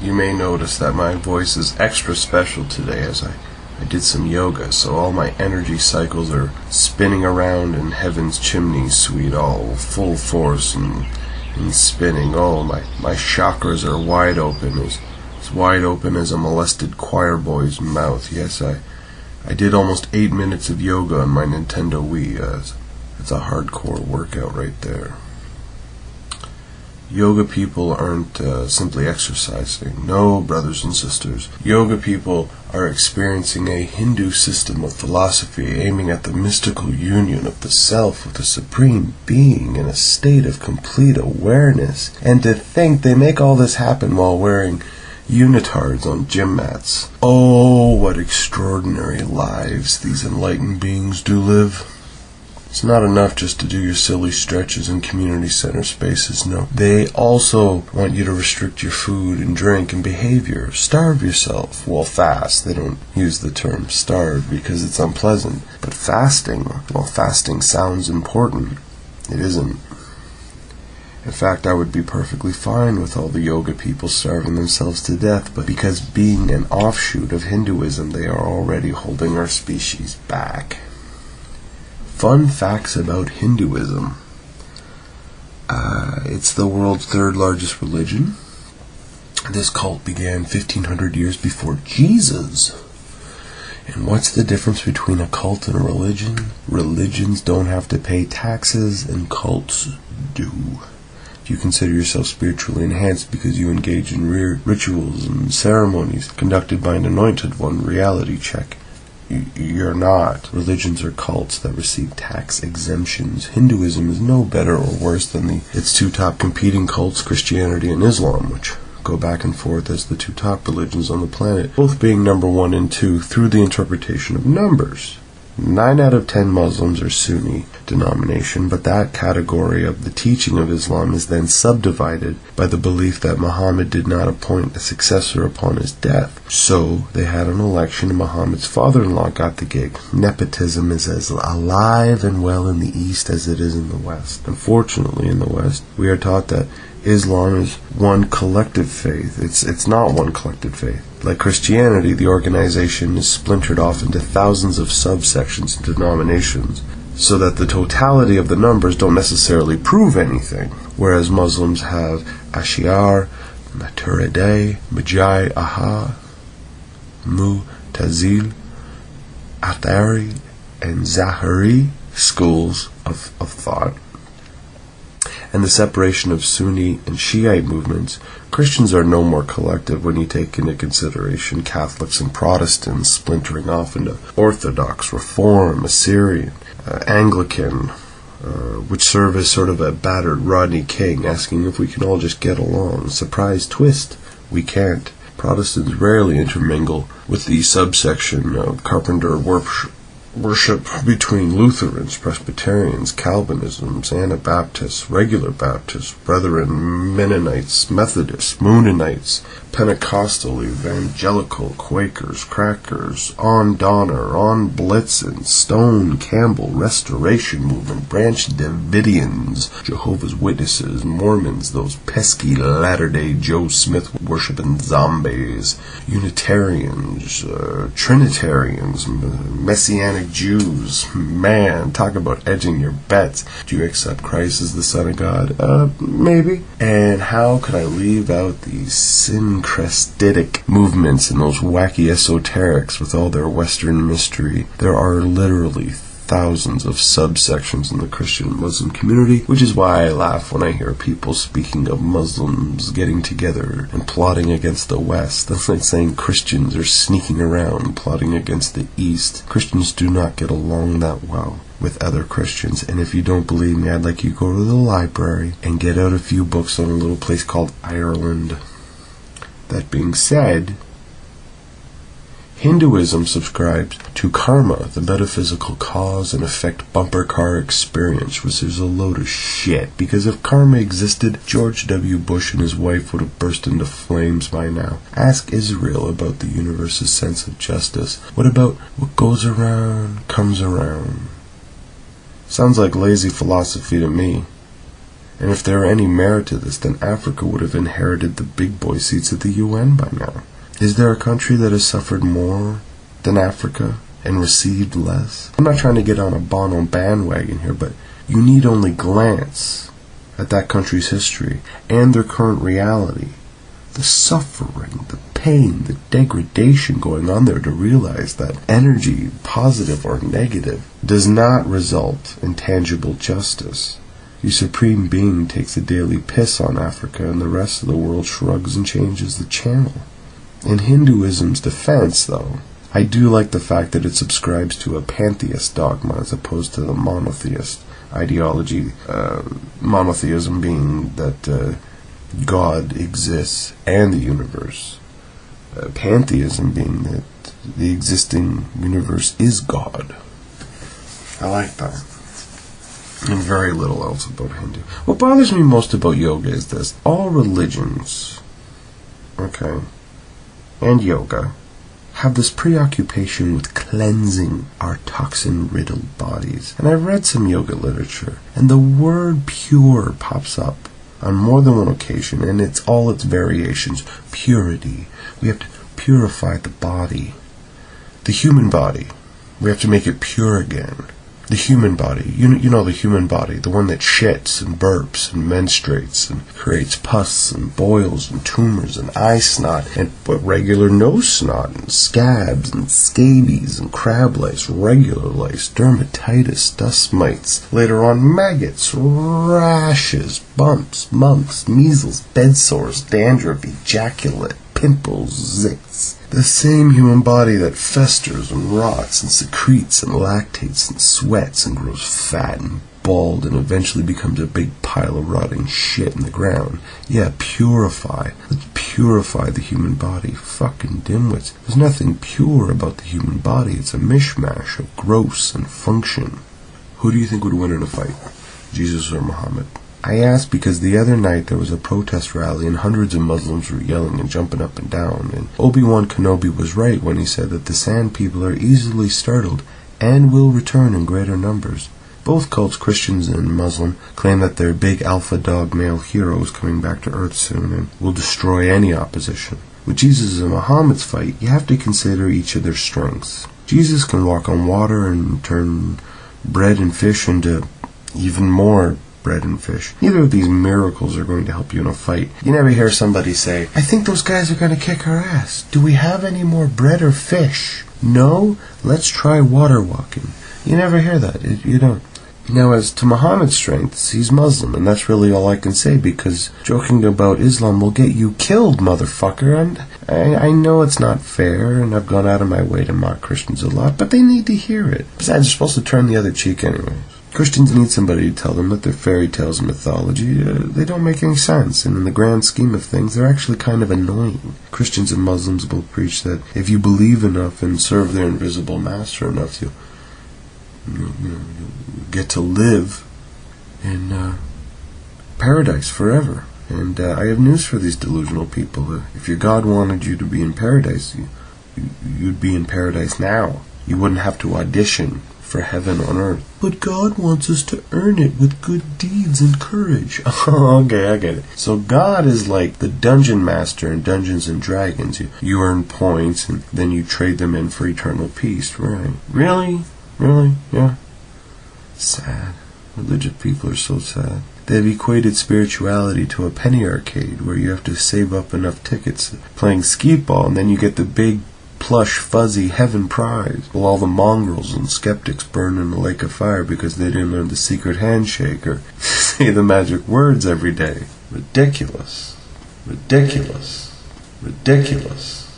You may notice that my voice is extra special today as I did some yoga, so all my energy cycles are spinning around in heaven's chimney suite, all full force and spinning. Oh, my chakras are wide open, as wide open as a molested choir boy's mouth. Yes, I did almost 8 minutes of yoga on my Nintendo Wii. It's a hardcore workout right there. Yoga people aren't simply exercising. No, brothers and sisters. Yoga people are experiencing a Hindu system of philosophy aiming at the mystical union of the self with the supreme being in a state of complete awareness. And to think they make all this happen while wearing unitards on gym mats. Oh, what extraordinary lives these enlightened beings do live. It's not enough just to do your silly stretches in community center spaces, no. They also want you to restrict your food and drink and behavior. Starve yourself. Well, fast. They don't use the term starve because it's unpleasant. But fasting, well, fasting sounds important. It isn't. In fact, I would be perfectly fine with all the yoga people starving themselves to death, but because being an offshoot of Hinduism, they are already holding our species back. Fun facts about Hinduism. It's the world's third largest religion. This cult began 1500 years before Jesus. And what's the difference between a cult and a religion? Religions don't have to pay taxes, and cults do. You consider yourself spiritually enhanced because you engage in rituals and ceremonies conducted by an anointed one. Reality check. You're not. Religions are cults that receive tax exemptions. Hinduism is no better or worse than its two top competing cults, Christianity and Islam, which go back and forth as the two top religions on the planet, both being number 1 and 2 through the interpretation of numbers. 9 out of 10 Muslims are Sunni denomination, but that category of the teaching of Islam is then subdivided by the belief that Muhammad did not appoint a successor upon his death. So they had an election and Muhammad's father-in-law got the gig. Nepotism is as alive and well in the East as it is in the West. Unfortunately, in the West, we are taught that Islam is one collective faith. It's not one collective faith. Like Christianity, the organization is splintered off into thousands of subsections and denominations, so that the totality of the numbers don't necessarily prove anything. Whereas Muslims have Ash'ar, Maturidee, Majai Aha, Mu'tazile, Athari, and Zahiri schools of thought. And the separation of Sunni and Shiite movements. Christians are no more collective when you take into consideration Catholics and Protestants splintering off into Orthodox, Reform, Assyrian, Anglican, which serve as sort of a battered Rodney King asking if we can all just get along. Surprise twist, we can't. Protestants rarely intermingle with the subsection of Carpenter worship between Lutherans, Presbyterians, Calvinisms, Anabaptists, Regular Baptists, Brethren, Mennonites, Methodists, Moonanites, Pentecostal, Evangelical, Quakers, Crackers, On Donner, On Blitzen, Stone, Campbell, Restoration Movement, Branch Davidians, Jehovah's Witnesses, Mormons, those pesky Latter-day Joe Smith worshipping zombies, Unitarians, Trinitarians, Messianic Jews. Man, talk about edging your bets. Do you accept Christ as the Son of God? Maybe. And how could I leave out the syncretistic movements and those wacky esoterics with all their Western mystery? There are literally thousands of subsections in the Christian and Muslim community, which is why I laugh when I hear people speaking of Muslims getting together and plotting against the West. That's like saying Christians are sneaking around plotting against the East. Christians do not get along that well with other Christians, and if you don't believe me, I'd like you to go to the library and get out a few books on a little place called Ireland. That being said, Hinduism subscribes to karma, the metaphysical cause and effect bumper car experience, which is a load of shit. Because if karma existed, George W. Bush and his wife would have burst into flames by now. Ask Israel about the universe's sense of justice. What about what goes around comes around? Sounds like lazy philosophy to me. And if there were any merit to this, then Africa would have inherited the big boy seats at the UN by now. Is there a country that has suffered more than Africa and received less? I'm not trying to get on a Bono bandwagon here, but you need only glance at that country's history and their current reality, the suffering, the pain, the degradation going on there, to realize that energy, positive or negative, does not result in tangible justice. Your supreme being takes a daily piss on Africa, and the rest of the world shrugs and changes the channel. In Hinduism's defense, though, I do like the fact that it subscribes to a pantheist dogma as opposed to the monotheist ideology. Monotheism being that God exists and the universe. Pantheism being that the existing universe is God. I like that. And very little else about Hindu. What bothers me most about yoga is this. All religions, and yoga, have this preoccupation with cleansing our toxin-riddled bodies. And I've read some yoga literature, and the word pure pops up on more than one occasion, and it's all its variations. Purity. We have to purify the body. The human body. We have to make it pure again. The human body. You know the human body. The one that shits and burps and menstruates and creates pus and boils and tumors and eye snot and regular nose snot and scabs and scabies and crab lice, regular lice, dermatitis, dust mites, later on maggots, rashes, bumps, mumps, measles, bed sores, dandruff, ejaculate, pimples, zits. The same human body that festers and rots and secretes and lactates and sweats and grows fat and bald and eventually becomes a big pile of rotting shit in the ground. Yeah, purify. Let's purify the human body. Fucking dimwits. There's nothing pure about the human body. It's a mishmash of gross and function. Who do you think would win in a fight? Jesus or Muhammad? I asked because the other night there was a protest rally and hundreds of Muslims were yelling and jumping up and down, and Obi-Wan Kenobi was right when he said that the Sand People are easily startled and will return in greater numbers. Both cults, Christians and Muslim, claim that their big alpha dog male hero is coming back to Earth soon and will destroy any opposition. With Jesus and Muhammad's fight, you have to consider each of their strengths. Jesus can walk on water and turn bread and fish into even more bread and fish. Neither of these miracles are going to help you in a fight. You never hear somebody say, I think those guys are going to kick our ass. Do we have any more bread or fish? No? Let's try water walking. You never hear that. You don't. Now, as to Muhammad's strengths, he's Muslim, and that's really all I can say, because joking about Islam will get you killed, motherfucker. I know it's not fair, and I've gone out of my way to mock Christians a lot, but they need to hear it. Besides, you're supposed to turn the other cheek anyway. Christians need somebody to tell them that their fairy tales and mythology, they don't make any sense, and in the grand scheme of things, they're actually kind of annoying. Christians and Muslims will preach that if you believe enough and serve their invisible master enough, you'll get to live in paradise forever. And I have news for these delusional people. If your God wanted you to be in paradise, you'd be in paradise now. You wouldn't have to audition for heaven on earth. But God wants us to earn it with good deeds and courage. Okay, I get it. So God is like the dungeon master in Dungeons and Dragons. You earn points and then you trade them in for eternal peace, right? Really? Really? Yeah. Sad. Religious people are so sad. They've equated spirituality to a penny arcade where you have to save up enough tickets playing skeetball and then you get the big plush, fuzzy heaven prize, while all the mongrels and skeptics burn in a lake of fire because they didn't learn the secret handshake or say the magic words every day. Ridiculous. Ridiculous. Ridiculous.